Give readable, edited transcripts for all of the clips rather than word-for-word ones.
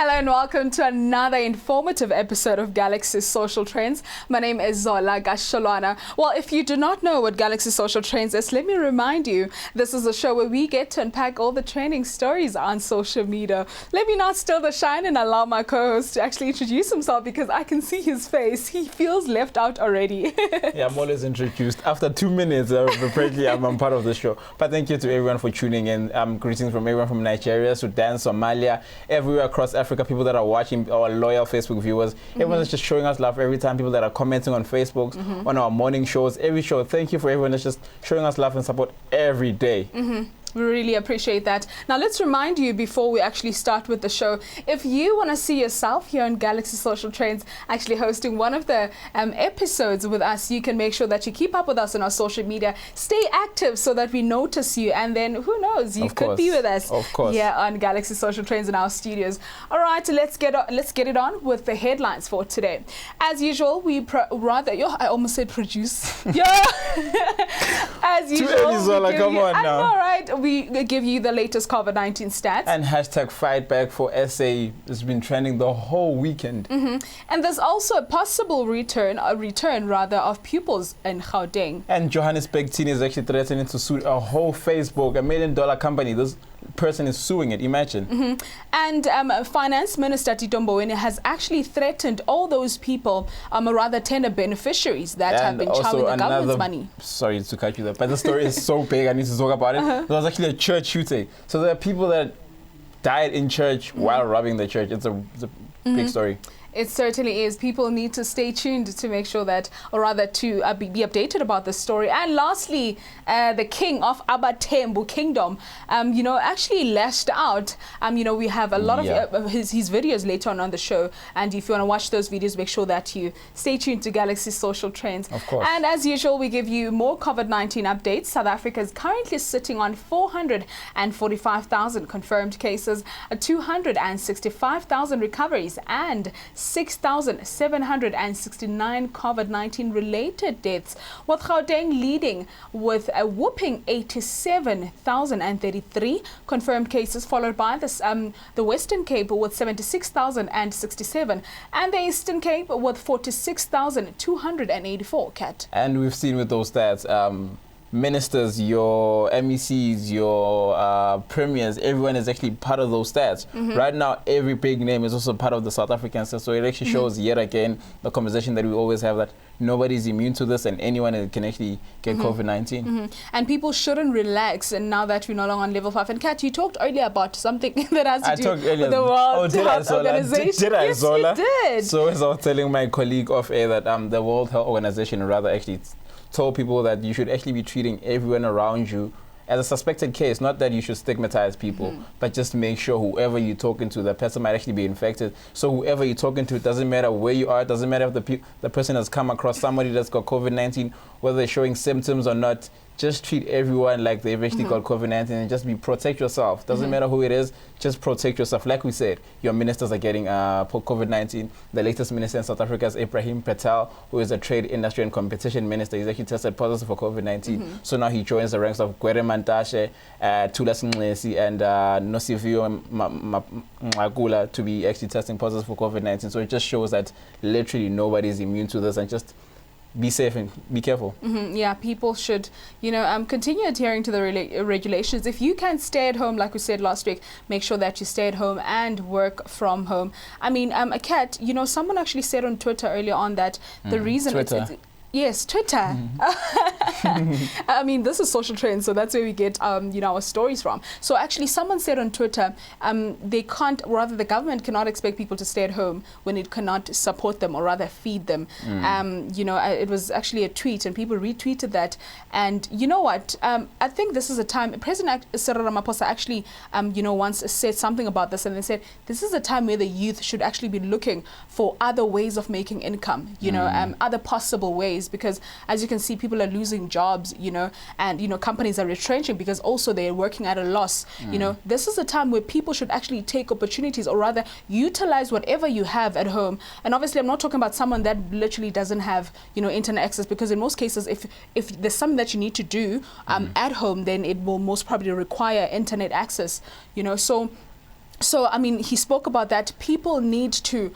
Hello and welcome to another informative episode of Galaxy Social Trends. My name is Zola Gasholwana. Well, if you do not know what Galaxy Social Trends is, let me remind you, this is a show where we get to unpack all the trending stories on social media. Let me not steal the shine and allow my co-host to actually introduce himself because I can see his face. He feels left out already. Yeah, I'm always introduced. After 2 minutes, apparently I'm part of the show. But thank you to everyone for tuning in. Greetings from everyone from Nigeria, Sudan, Somalia, everywhere across Africa, people that are watching, our loyal Facebook viewers. Everyone is just showing us love every time, people that are commenting on Facebook, on our morning shows, every show. Thank you for everyone that's just showing us love and support every day. We really appreciate that. Now, let's remind you before we actually start with the show, if you want to see yourself here on Galaxy Social Trends actually hosting one of the episodes with us, you can make sure that you keep up with us on our social media. Stay active so that we notice you, and then who knows, you could be with us here on Galaxy Social Trends in our studios. All right, let's get it on with the headlines for today. As usual, I almost said produce. Yeah. As usual, all right. We give you the latest COVID-19 stats. And hashtag fight back for SA has been trending the whole weekend. And there's also a possible return of pupils in Gauteng. And Johannesburg teen is actually threatening to sue a whole Facebook, $1 million company. This person is suing it, imagine. And Finance Minister Tito Mboweni has actually threatened all those people, tender beneficiaries that have been chowing the government's money. Sorry to cut you there, but the story is so big, I need to talk about it. There was actually a church shooting. So there are people that died in church while robbing the church. It's a big story. It certainly is. People need to stay tuned to make sure that, or rather to be updated about the story. And lastly, the king of Abatembu Kingdom, actually lashed out. We have a lot of his videos later on the show. And if you want to watch those videos, make sure that you stay tuned to Galaxy Social Trends. Of course. And as usual, we give you more COVID-19 updates. South Africa is currently sitting on 445,000 confirmed cases, 265,000 recoveries, and 6,769 COVID-19 related deaths, with Gauteng leading with a whopping 87,033 confirmed cases, followed by the Western Cape with 76,067 and the Eastern Cape with 46,284. Kat. And we've seen with those stats, ministers, your MECs, your premiers, everyone is actually part of those stats. Right now, every big name is also part of the South African stats. So it actually shows yet again the conversation that we always have, that nobody's immune to this and anyone can actually get COVID-19. And people shouldn't relax, and now that we're no longer on level 5. And Kat, you talked earlier about something that has to do with the World Health Organization. Did I, Zola? Yes, you did. So as I was telling my colleague off air that the World Health Organization actually told people that you should actually be treating everyone around you as a suspected case, not that you should stigmatize people, but just make sure whoever you're talking to, the person might actually be infected. So whoever you're talking to, it doesn't matter where you are, it doesn't matter if the person has come across somebody that's got COVID-19, whether they're showing symptoms or not. Just treat everyone like they've actually got COVID-19 and just protect yourself. Doesn't matter who it is, just protect yourself. Like we said, your ministers are getting COVID-19. The latest minister in South Africa is Ibrahim Patel, who is a trade, industry and competition minister. He's actually tested positive for COVID-19. So now he joins the ranks of Gwere Mantashe, Thulas Nxesi and Nosiviwe Magula to be actually testing positive for COVID-19. So it just shows that literally nobody is immune to this, and just be safe and be careful. Yeah, people should, continue adhering to the regulations. If you can stay at home, like we said last week, make sure that you stay at home and work from home. I mean, Kat, someone actually said on Twitter earlier on that the reason Yes, Twitter. I mean, this is Social Trends, so that's where we get, our stories from. So actually, someone said on Twitter, the government cannot expect people to stay at home when it cannot support them or rather feed them. It was actually a tweet, and people retweeted that. And you know what? I think this is a time. President Cyril Ramaphosa actually, once said something about this, and they said this is a time where the youth should actually be looking for other ways of making income. Other possible ways. Because as you can see, people are losing jobs, and companies are retrenching because also they're working at a loss. This is a time where people should actually take opportunities, or rather utilize whatever you have at home. And obviously, I'm not talking about someone that literally doesn't have internet access, because in most cases, if there's something that you need to do at home, then it will most probably require internet access. So So, I mean, he spoke about that. People need to,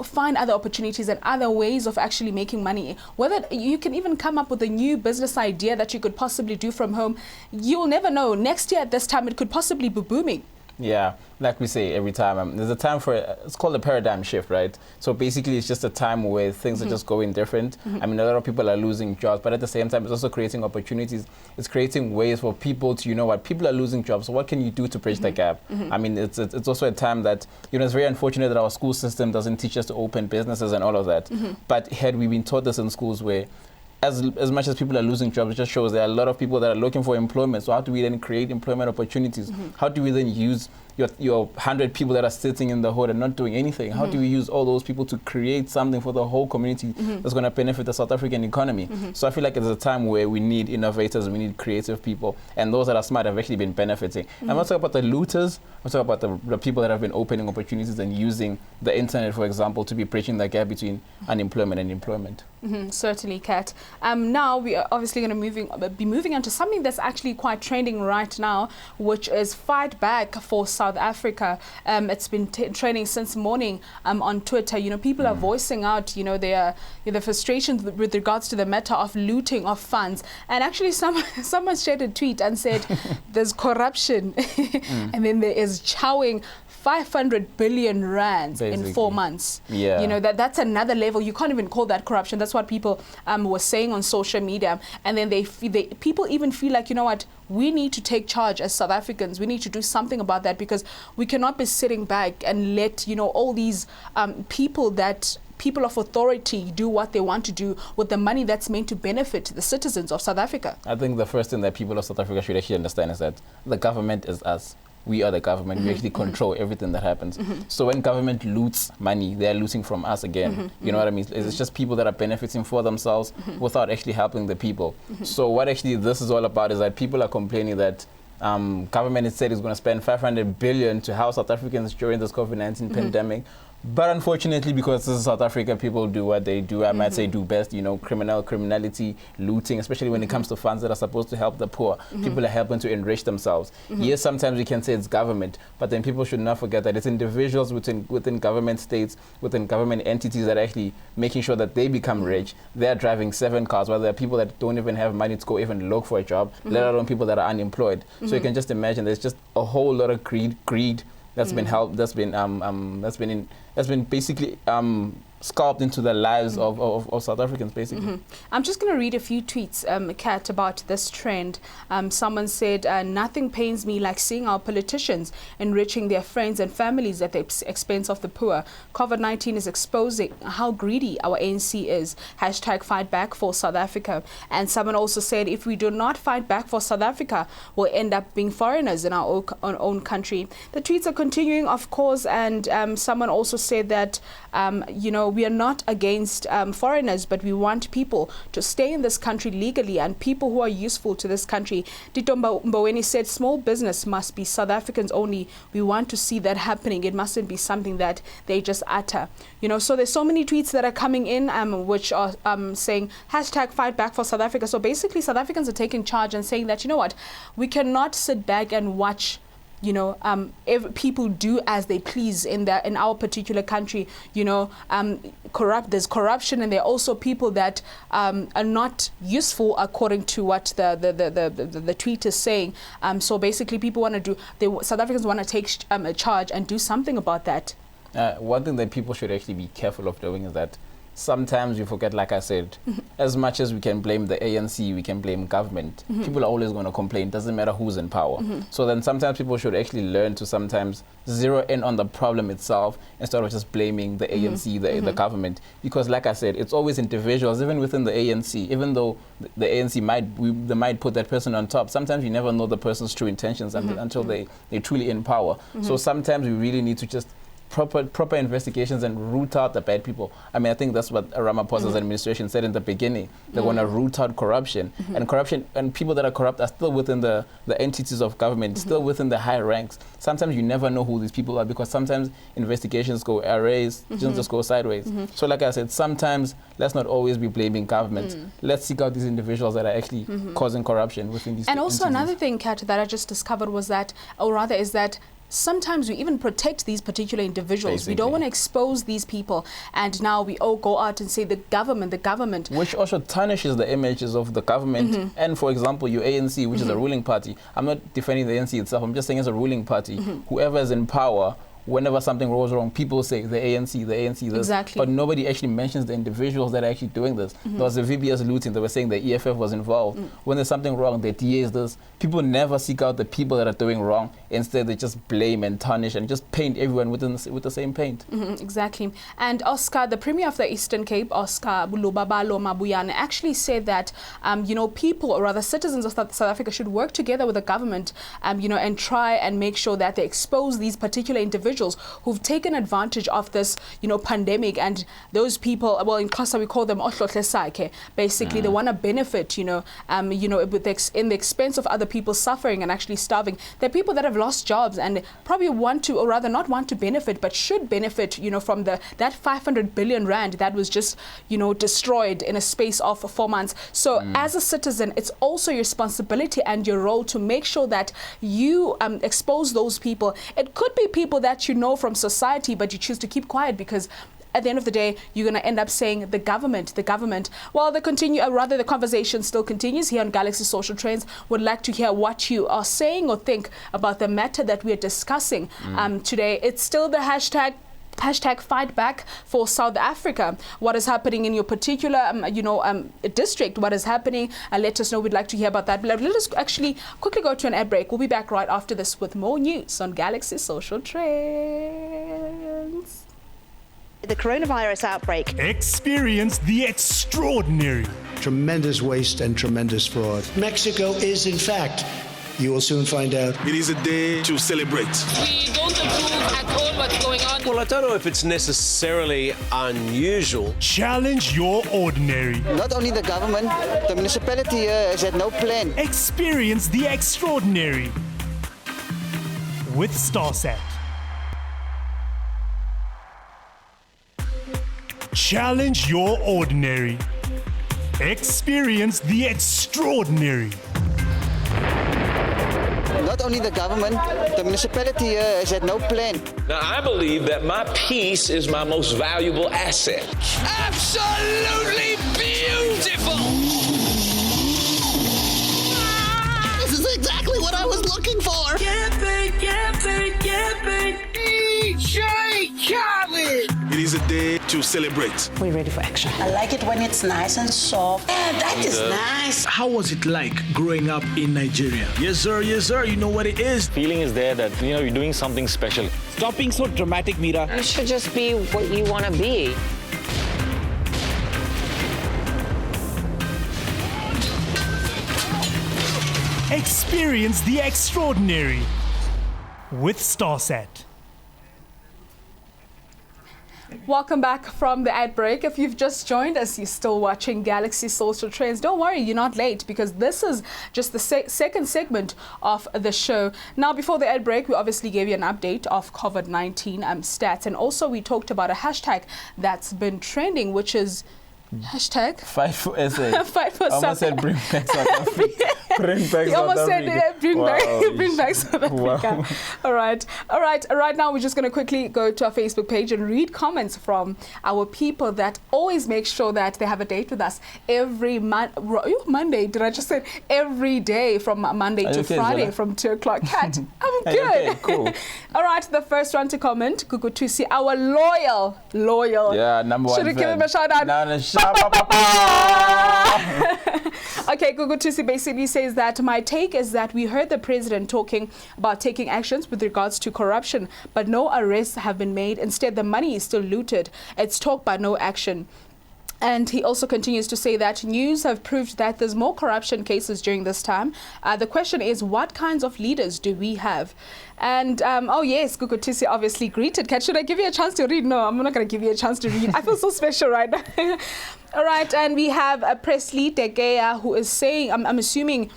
find other opportunities and other ways of actually making money. Whether you can even come up with a new business idea that you could possibly do from home. You'll never know. Next year at this time, it could possibly be booming. Yeah, like we say every time, there's a time for it's called a paradigm shift, right? So basically, it's just a time where things are just going different. I mean, a lot of people are losing jobs, but at the same time, it's also creating opportunities. It's creating ways for people to, people are losing jobs. So what can you do to bridge the gap? I mean, it's also a time that, it's very unfortunate that our school system doesn't teach us to open businesses and all of that. But had we been taught this in schools where as much as people are losing jobs, it just shows there are a lot of people that are looking for employment. So how do we then create employment opportunities? How do we then use your 100 people that are sitting in the hood and not doing anything? How do we use all those people to create something for the whole community that's going to benefit the South African economy? So I feel like it's a time where we need innovators, we need creative people, and those that are smart have actually been benefiting. I'm not talking about the looters, I'm talking about the people that have been opening opportunities and using the internet, for example, to be bridging the gap between unemployment and employment. Certainly, Kat. Now we are obviously going to be moving on to something that's actually quite trending right now, which is Fight Back for South Africa. It's been trending since morning on Twitter. People are voicing out, their frustrations with regards to the matter of looting of funds. And actually, someone shared a tweet and said, "There's corruption, and then there is chowing 500 billion rands in 4 months." Yeah. That's another level. You can't even call that corruption. That's what people were saying on social media. And then people even feel like, we need to take charge as South Africans. We need to do something about that, because we cannot be sitting back and let, all these people of authority do what they want to do with the money that's meant to benefit the citizens of South Africa. I think the first thing that people of South Africa should actually understand is that the government is us. We are the government. We actually control everything that happens. So when government loots money, they are looting from us again. You know what I mean? It's just people that are benefiting for themselves without actually helping the people. So what actually this is all about is that people are complaining that government instead is going to spend 500 billion to house South Africans during this COVID-19 pandemic. But unfortunately, because this is South Africa, people do what they do. I might say do best, criminality, looting, especially when it comes to funds that are supposed to help the poor. People are helping to enrich themselves. Yes, sometimes we can say it's government, but then people should not forget that it's individuals within government states, within government entities that are actually making sure that they become rich. They're driving 7 cars, while there are people that don't even have money to go even look for a job, let alone people that are unemployed. So you can just imagine there's just a whole lot of greed that's been helped. That's been basically scalped into the lives of South Africans, basically. I'm just going to read a few tweets, Kat, about this trend. Someone said, "Nothing pains me like seeing our politicians enriching their friends and families at the expense of the poor. COVID-19 is exposing how greedy our ANC is. Hashtag fight back for South Africa." And someone also said, "If we do not fight back for South Africa, we'll end up being foreigners in our own country." The tweets are continuing, of course, and someone also said that, we are not against foreigners, but we want people to stay in this country legally and people who are useful to this country. Tito Mboweni said, "Small business must be South Africans only. We want to see that happening. It mustn't be something that they just utter." So there's so many tweets that are coming in which are saying hashtag fight back for South Africa. So basically South Africans are taking charge and saying that, we cannot sit back and watch people do as they please in our particular country. There's corruption, and there are also people that are not useful according to what the tweet is saying. So basically, people want to South Africans want to take charge and do something about that. One thing that people should actually be careful of doing is that sometimes you forget, like I said, as much as we can blame the ANC, we can blame government. People are always going to complain. Doesn't matter who's in power. So then sometimes people should actually learn to sometimes zero in on the problem itself instead of just blaming the ANC, the government. Because like I said, it's always individuals, even within the ANC. Even though the ANC might put that person on top, sometimes you never know the person's true intentions until they're truly in power. So sometimes we really need to just proper investigations and root out the bad people. I mean, I think that's what Ramaphosa's administration said in the beginning. They want to root out corruption. And people that are corrupt are still within the entities of government, still within the high ranks. Sometimes you never know who these people are, because sometimes investigations go arrays, just go sideways. So like I said, sometimes let's not always be blaming government. Let's seek out these individuals that are actually causing corruption within these And also entities. Another thing, Kat, that I just discovered was that, or rather is that, sometimes we even protect these particular individuals. Basically. We don't want to expose these people, and now we all go out and say the government. Which also tarnishes the images of the government. And for example, your ANC, which is a ruling party. I'm not defending the ANC itself, I'm just saying as a ruling party, whoever is in power, whenever something goes wrong, people say the ANC, this. Exactly. But nobody actually mentions the individuals that are actually doing this. There was a VBS looting, they were saying the EFF was involved. When there's something wrong, the DA is this. People never seek out the people that are doing wrong. Instead, they just blame and tarnish and just paint everyone with the same paint. Exactly. And Oscar, the Premier of the Eastern Cape, Oscar Bulobabalo Mabuyane, actually said that, people, or rather citizens of South Africa, should work together with the government, and try and make sure that they expose these particular individuals who've taken advantage of this, pandemic. And those people, well, in Xhosa we call them Ohlohlesakhe. Basically, they want to benefit, in the expense of other people suffering and actually starving. There are people that have lost jobs and probably want to, or rather not want to benefit, but should benefit, from that 500 billion rand that was just, destroyed in a space of 4 months. So as a citizen, it's also your responsibility and your role to make sure that you expose those people. It could be people that you know from society, but you choose to keep quiet because at the end of the day, you're going to end up saying the government. Well, the conversation still continues here on Galaxy Social Trends. Would like to hear what you are saying or think about the matter that we are discussing today. It's still the hashtag fight back for South Africa. What is happening in your particular, district? What is happening? Let us know. We'd like to hear about that. But let us actually quickly go to an ad break. We'll be back right after this with more news on Galaxy Social Trends. The coronavirus outbreak. Experience the extraordinary. Tremendous waste and tremendous fraud. Mexico is, in fact, you will soon find out. It is a day to celebrate. We don't approve at all what's going on. Well, I don't know if it's necessarily unusual. Challenge your ordinary. Not only the government, the municipality has had no plan. Experience the extraordinary with Starsat. Challenge your ordinary. Experience the extraordinary. Not only the government, the municipality has had no plan. Now, I believe that my peace is my most valuable asset. Absolutely beautiful! This is exactly what I was looking for! DJ Khaled! It is a day to celebrate. We're ready for action. I like it when it's nice and soft. Yeah, that is nice. How was it like growing up in Nigeria? Yes, sir, you know what it is. Feeling is there that, you're doing something special. Stop being so dramatic, Mira. You should just be what you want to be. Experience the extraordinary with Starsat. Welcome back from the ad break. If you've just joined us, you're still watching Galaxy Social Trends. Don't worry, you're not late because this is just the second segment of the show. Now, before the ad break, we obviously gave you an update of COVID-19 stats, and also we talked about a hashtag that's been trending, which is hashtag Fight for SA. Fight for I almost South said bring back South Africa. Bring back He South almost said Africa. bring back South Africa. All right. Right now, we're just going to quickly go to our Facebook page and read comments from our people that always make sure that they have a date with us every Monday. Did I just say every day from Monday to Friday Zella? from 2 o'clock? Cat, I'm Hey, good. okay, cool. All right. The first one to comment, Gugutusi, our loyal. Yeah, number one. Should have given him a shout out. Okay, Gugutusi basically says that my take is that we heard the president talking about taking actions with regards to corruption, but no arrests have been made. Instead, the money is still looted. It's talk but no action. And he also continues to say that news have proved that there's more corruption cases during this time. The question is, what kinds of leaders do we have? And, oh yes, Gugutusi obviously greeted. Kat, should I give you a chance to read? No, I'm not going to give you a chance to read. I feel so special right now. All right, and we have Presley Degeya, who is saying, I'm assuming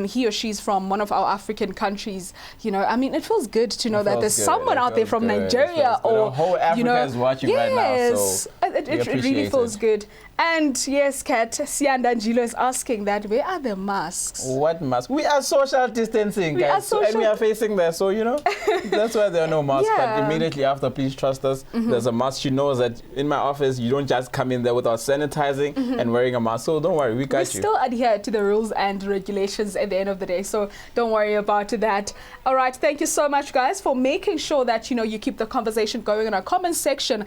he or she's from one of our African countries. You know, I mean, it feels good to know that there's someone out there from Nigeria or, the whole Africa you know, is watching right now. So it really feels good. And yes, Kat, Sianda Njilo is asking that, where are the masks? What masks? We are social distancing, guys. And we are facing there. So, you know, that's why there are no masks. Yeah. But immediately after, please trust us. There's a mask. She knows that in my office, you don't just come in there without sanitizing and wearing a mask. So don't worry, we got you. Still adhere to the rules and regulations at the end of the day. So don't worry about that. All right. Thank you so much, guys, for making sure that, you know, you keep the conversation going in our comment section.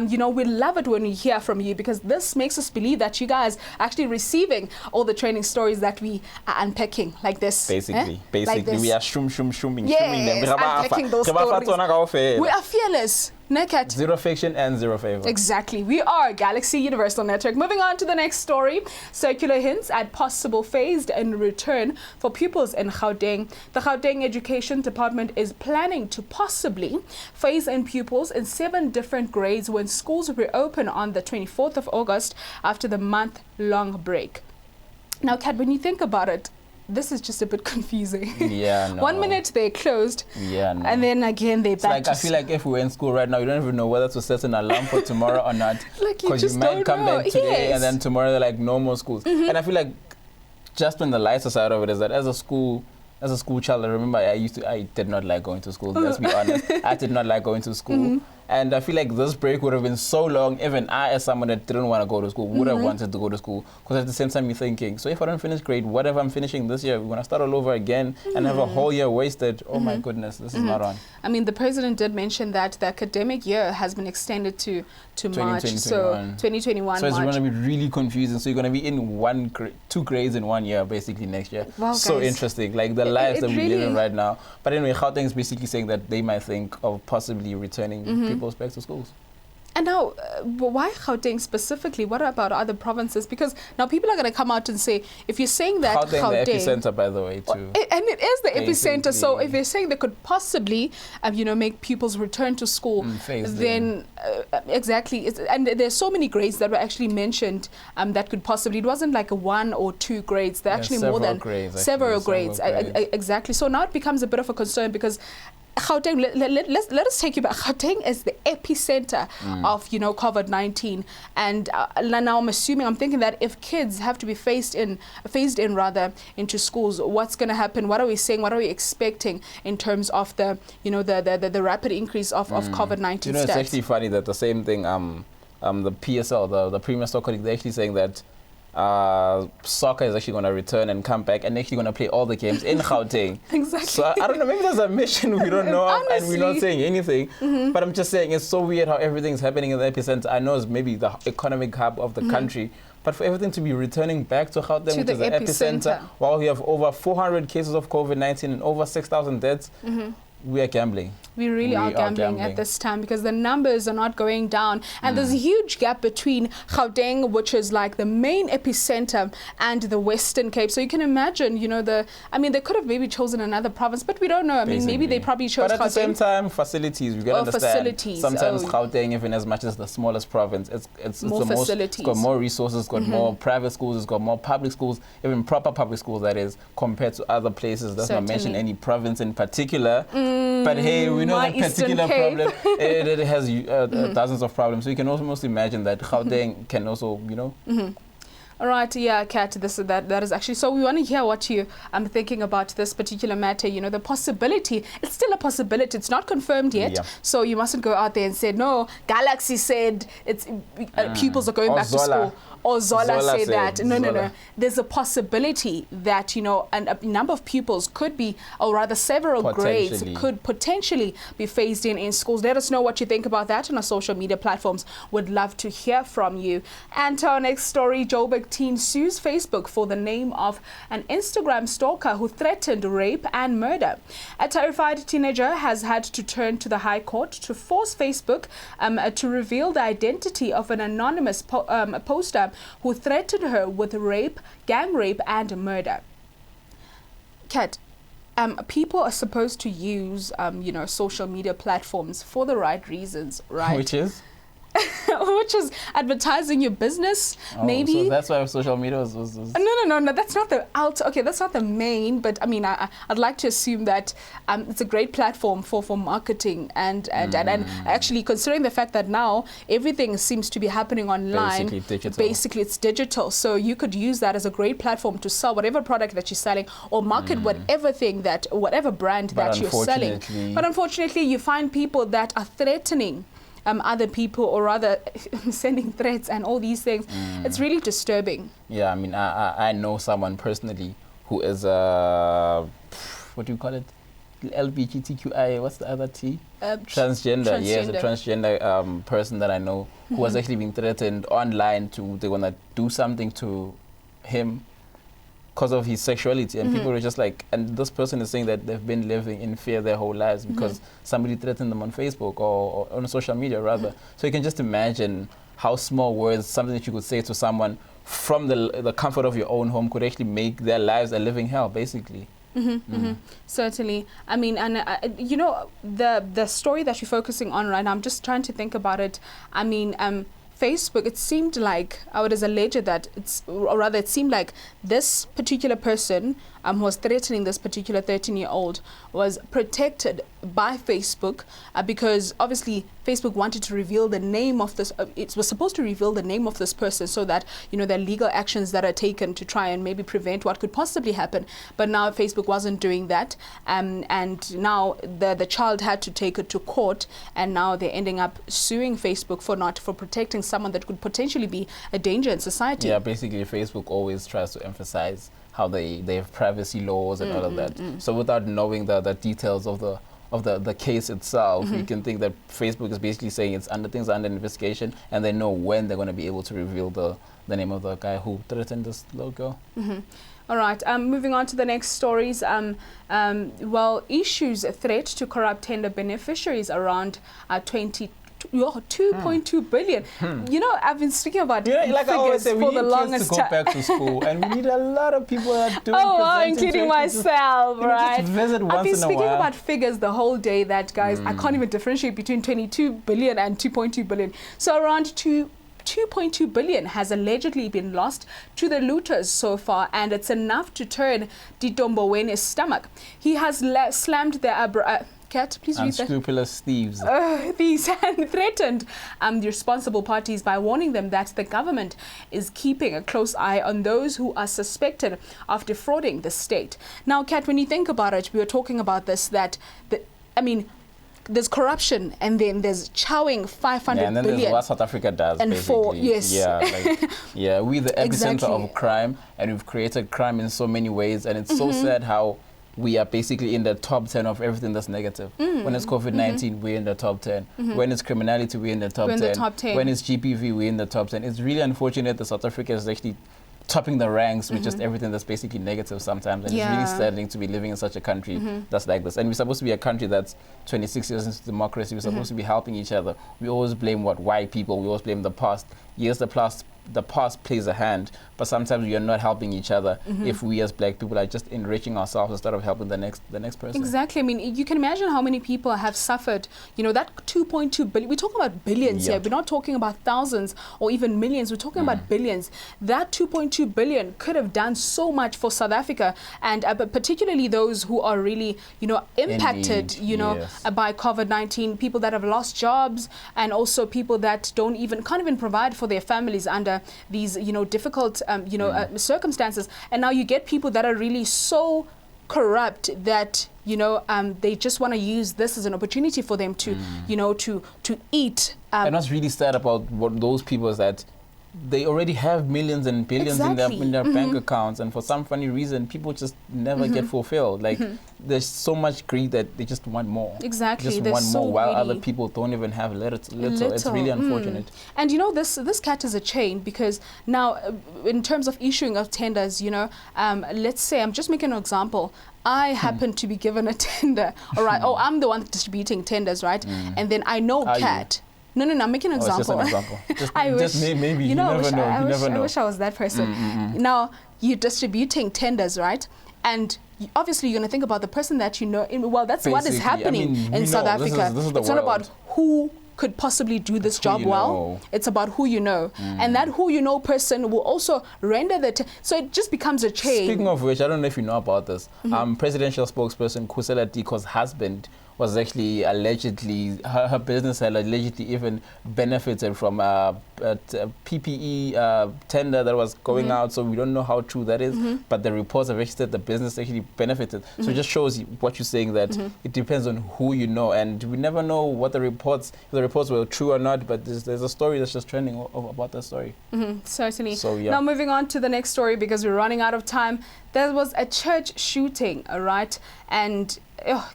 You know, we love it when we hear from you, because this makes us believe that you guys are actually receiving all the training stories that we are unpacking like this. Basically, like this. We are shrooming. Yes, unpacking those stories. We are fearless. Naked. Zero fiction and zero favor. Exactly. We are Galaxy Universal Network. Moving on to the next story. Circular hints at possible phased-in return for pupils in Gauteng. The Gauteng Education Department is planning to possibly phase in pupils in 7 different grades when schools reopen on the 24th of August after the month-long break. Now, Kat, when you think about it, this is just a bit confusing. Yeah, no. 1 minute they're closed, and then again they're back. Like, I feel like if we were in school right now, you don't even know whether to set an alarm for tomorrow or not. Because you might come back today and then tomorrow they're like, no more schools. And I feel like just on the lighter side of it is that as a school child, I remember I did not like going to school. Let's be honest. I did not like going to school. And I feel like this break would have been so long, even I, as someone that didn't want to go to school, would have wanted to go to school. Because at the same time, you're thinking, so if I don't finish grade, whatever I'm finishing this year, we're going to start all over again and have a whole year wasted. Oh my goodness, this is not on. I mean, the president did mention that the academic year has been extended to March, so 2021. So it's March. going to be really confusing. So you're going to be in 2 grades in 1 year, basically, next year. Wow, so guys. interesting, like the lives that we live in right now. But anyway, Gauteng is basically saying that they might think of possibly returning people back to schools. And now, why Gauteng specifically? What about other provinces? Because now people are going to come out and say, if you're saying that Gauteng, the epicenter, by the way, too. And it is the epicenter. So if you're saying they could possibly, you know, make pupils return to school, then exactly. And there's so many grades that were actually mentioned that could possibly. It wasn't like 1 or 2 grades. They're actually more than several grades. Exactly. So now it becomes a bit of a concern because Gauteng, let us take you back. Gauteng is the epicenter of, you know, COVID-19, and now I'm thinking that if kids have to be phased in into schools, what's going to happen? What are we saying? What are we expecting in terms of the, you know, the rapid increase of COVID-19? You know, it's actually funny that the same thing. The PSL, the Premier Soccer League, they're actually saying that soccer is actually going to return and come back and actually going to play all the games in Gauteng. Exactly. So I don't know, maybe there's a mission we don't know of and we're not saying anything. But I'm just saying it's so weird how everything's happening in the epicenter. I know it's maybe the economic hub of the country, but for everything to be returning back to Gauteng, which is the epicenter, while we have over 400 cases of COVID-19 and over 6,000 deaths, we are gambling. We really are gambling at this time because the numbers are not going down. And there's a huge gap between Gauteng, which is like the main epicenter, and the Western Cape. So you can imagine, you know, they could have maybe chosen another province, but we don't know. I mean, maybe they probably chose Gauteng. But at the same time, facilities, we got to understand. Facilities. Sometimes Gauteng, even as much as the smallest province, it's more the facilities. It's got more resources, it's got more private schools, it's got more public schools, even proper public schools, that is, compared to other places. Does not mention any province in particular. But hey, we know that particular problem. It has dozens of problems. So you can almost imagine that Gauteng can also, you know. All right, yeah, Kat, that is actually, so we want to hear what you are thinking about this particular matter. You know, the possibility, it's still a possibility. It's not confirmed yet. So you mustn't go out there and say, no, Galaxy said it's pupils are going back to school. Or Zola said that. No. There's a possibility that, you know, a number of pupils could be, or rather several grades could potentially be phased in schools. Let us know what you think about that on our social media platforms. Would love to hear from you. And to our next story, Joburg teen sues Facebook for the name of an Instagram stalker who threatened rape and murder. A terrified teenager has had to turn to the High Court to force Facebook to reveal the identity of an anonymous poster who threatened her with rape, gang rape, and murder. Kat, people are supposed to use, you know, social media platforms for the right reasons, right? Which is? which is advertising your business, maybe. So that's why social media was No, that's not the okay, that's not the main, but I mean, I'd like to assume that it's a great platform for marketing and actually considering the fact that now everything seems to be happening online. Basically digital. Basically, it's digital. So you could use that as a great platform to sell whatever product that you're selling or market whatever brand that you're selling. But unfortunately, you find people that are threatening other people, or rather sending threats and all these things. It's really disturbing. Yeah, I mean, I know someone personally who is what do you call it? LGBTQI, what's the other T? Transgender. Yes, a transgender person that I know who was actually being threatened online they want to do something to him because of his sexuality, and people were just like, and this person is saying that they've been living in fear their whole lives because somebody threatened them on Facebook or on social media rather. So you can just imagine how small words, something that you could say to someone from the comfort of your own home, could actually make their lives a living hell, basically. Certainly. I mean, and you know, the story that you're focusing on right now, I'm just trying to think about it. I mean, Facebook, it seemed like, it is alleged that it seemed like this particular person who was threatening this particular 13-year-old was protected by Facebook because obviously Facebook wanted to reveal the name of this, it was supposed to reveal the name of this person so that, you know, there are legal actions that are taken to try and maybe prevent what could possibly happen. But now Facebook wasn't doing that, and now the child had to take it to court, and now they're ending up suing Facebook for protecting someone that could potentially be a danger in society. Yeah, basically Facebook always tries to emphasize how they have privacy laws and all of that. So without knowing the details of the case itself, you can think that Facebook is basically saying things are under investigation, and they know when they're going to be able to reveal the name of the guy who threatened this little girl. All right, moving on to the next stories. Issues a threat to corrupt tender beneficiaries around 2.2 billion. You know, I've been speaking about like I always say, we need kids to go back to school, and we need a lot of people that are doing including myself, right? Just visit once in a while. I've been speaking about figures the whole day that, guys, I can't even differentiate between 22 billion and 2.2 billion. So around 2.2 billion has allegedly been lost to the looters so far, and it's enough to turn Ditombo Wene's stomach. He has slammed the Cat, please read that. Unscrupulous thieves. These and threatened the responsible parties by warning them that the government is keeping a close eye on those who are suspected of defrauding the state. Now, Kat, when you think about it, we were talking about this, there's corruption, and then there's chowing 500 billion. And then there's what South Africa does, and basically. We're the epicenter Exactly. of crime, and we've created crime in so many ways, and it's so sad how we are basically in the top 10 of everything that's negative. When it's COVID-19, we're in the top 10. When it's criminality, we're in the top 10. When it's GPV, we're in the top 10. It's really unfortunate that South Africa is actually topping the ranks with just everything that's basically negative sometimes. And it's really saddening to be living in such a country that's like this. And we're supposed to be a country that's 26 years into democracy. We're supposed to be helping each other. We always blame white people. We always blame the past. Yes, the past plays a hand, but sometimes we are not helping each other if we as black people are just enriching ourselves instead of helping the next person. Exactly. I mean, you can imagine how many people have suffered. You know, that 2.2 billion, we're talking about billions here. We're not talking about thousands or even millions. We're talking about billions. That 2.2 billion could have done so much for South Africa, and but particularly those who are really, you know, impacted, by COVID-19, people that have lost jobs, and also people that can't even provide for their families under these, difficult, circumstances. And now you get people that are really so corrupt that, they just want to use this as an opportunity for them to, to eat. And what's really sad about those people is that they already have millions and billions in their bank accounts, and for some funny reason, people just never get fulfilled. Like, there's so much greed that they just want more. Exactly. Just want more, while other people don't even have little. It's really unfortunate. And this cat is a chain, because now, in terms of issuing of tenders, let's say, I'm just making an example. I happen to be given a tender, all right? I'm the one distributing tenders, right? And then I know Cat. No, I'm making an example. It's just an example. I wish, maybe you never know. I wish I was that person. Now, you're distributing tenders, right? And obviously, you're going to think about the person that you know. Well, that's what is happening in South Africa. This is the it's not about who could possibly do this job you well. know. It's about who you know. And that who you know person will also render so it just becomes a chain. Speaking of which, I don't know if you know about this. Presidential spokesperson Khusela Diko's husband was actually allegedly, her business had allegedly even benefited from a PPE tender that was going out. So we don't know how true that is, but the reports have actually said the business actually benefited. So it just shows you what you're saying, that it depends on who you know, and we never know what the reports were true or not, but there's a story that's just trending about that story. Certainly. So, yeah. Now moving on to the next story, because we're running out of time. There was a church shooting, right? And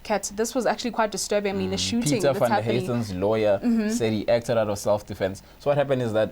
Kat, this was actually quite disturbing. I mean, the shooting Peter that's van der happening. Heesten's lawyer said he acted out of self-defense. So what happened is that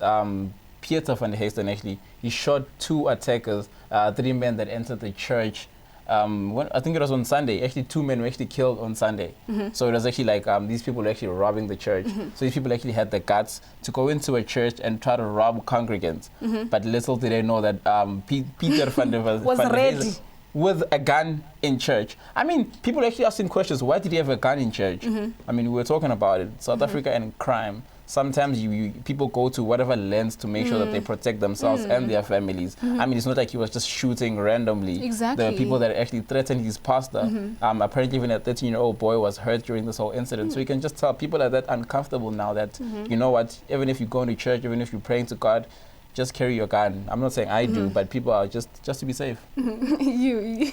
Peter van der Heesten actually, he shot 2 attackers, 3 men that entered the church. I think it was on Sunday. Actually, 2 men were actually killed on Sunday. So it was actually like these people were actually robbing the church. So these people actually had the guts to go into a church and try to rob congregants. But little did they know that Peter van der was van der ready. Heesten with a gun in church. I mean, people actually asking questions. Why did he have a gun in church? I mean, we were talking about it. South Africa and crime. Sometimes people go to whatever lengths to make sure that they protect themselves and their families. I mean, it's not like he was just shooting randomly. Exactly. There are people that actually threatened his pastor. Apparently, even a 13-year-old boy was hurt during this whole incident. So you can just tell people are that uncomfortable now that, you know what, even if you go to church, even if you're praying to God, just carry your gun. I'm not saying I do, but people are just to be safe. You.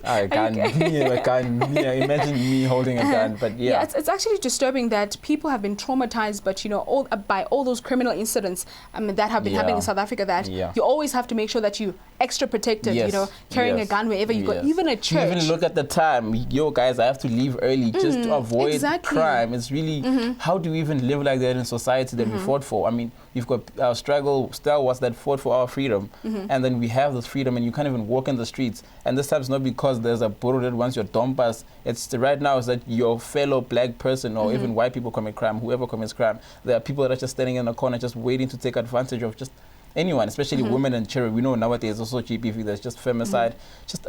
A gun. A gun. Yeah, imagine me holding a gun. But yeah. It's actually disturbing that people have been traumatized, but you know, by all those criminal incidents that have been happening in South Africa, that you always have to make sure that you extra protected, you know, carrying a gun wherever you go, even a church. Even look at the time. Yo, guys, I have to leave early just to avoid crime. It's really, how do we even live like that in society that we fought for? I mean, you've got our struggle, stalwarts that fought for our freedom, and then we have this freedom and you can't even walk in the streets. And this time it's not because there's a Boru that wants your dompas. It's right now is that your fellow black person or even white people commit crime, whoever commits crime, there are people that are just standing in a corner just waiting to take advantage of just anyone, especially women and children. We know nowadays also GBV, there's just femicide. Just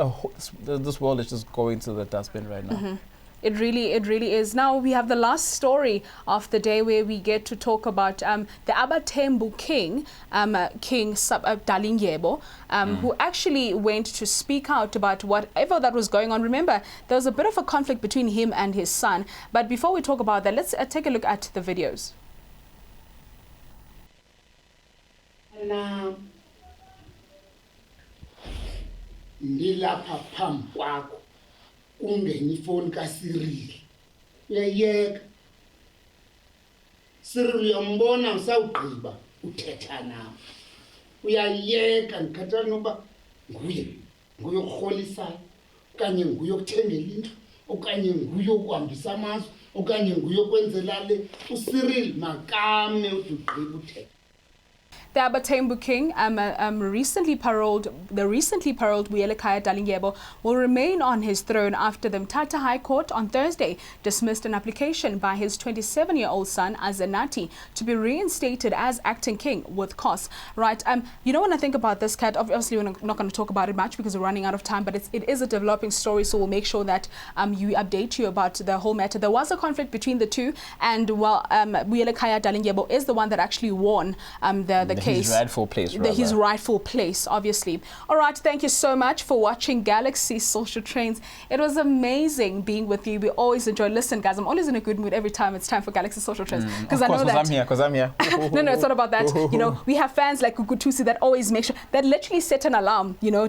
this world is just going to the dustbin right now. It really is. Now we have the last story of the day where we get to talk about the Abatembu King, King Dalindyebo, who actually went to speak out about whatever that was going on. Remember, there was a bit of a conflict between him and his son. But before we talk about that, let's take a look at the videos. Ndilapha phambi kwakho ungena ifoni kaSiril uyayeka Cyril uyombona usawugqiba uthetha nawe uyayeka ngikhathala noba nguye urholisayo okanye nguye okuthengela into okanye nguye ukuhambisa amazwe okanye nguye okwenzela le uCyril makame ugqiba uthetha. The Abatembu King, recently paroled Vuyelekhaya Dalindyebo will remain on his throne after the Mthatha High Court on Thursday dismissed an application by his 27-year-old son Azenati to be reinstated as acting king with costs. Right? You know, when I think about this, Kat, obviously we're not going to talk about it much because we're running out of time, but it is a developing story, so we'll make sure that you update you about the whole matter. There was a conflict between the two, and Vuyelekhaya Dalindyebo is the one that actually won the case. His rightful place, his rightful place, obviously. All right, thank you so much for watching Galaxy Social Trends. It was amazing being with you. We always enjoy. Listen, guys, I'm always in a good mood every time it's time for Galaxy Social Trends. Because I know that. Because I'm here. No, it's not about that. You know, we have fans like Gugutusi that always make sure, that literally set an alarm, you know,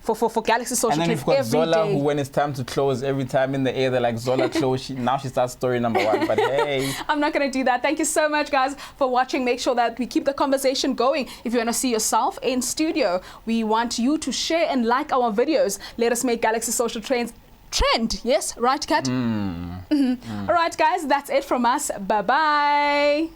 for Galaxy Social Trends every day. And then we've got Zola, who when it's time to close, every time in the air, they're like, Zola close. Now she starts story number 1. But hey. I'm not going to do that. Thank you so much, guys, for watching. Make sure that we keep the conversation going. If you want to see yourself in studio, we want you to share and like our videos. Let us make Galaxy Social Trends trend. Yes, right, Kat? All right, guys, that's it from us. Bye-bye.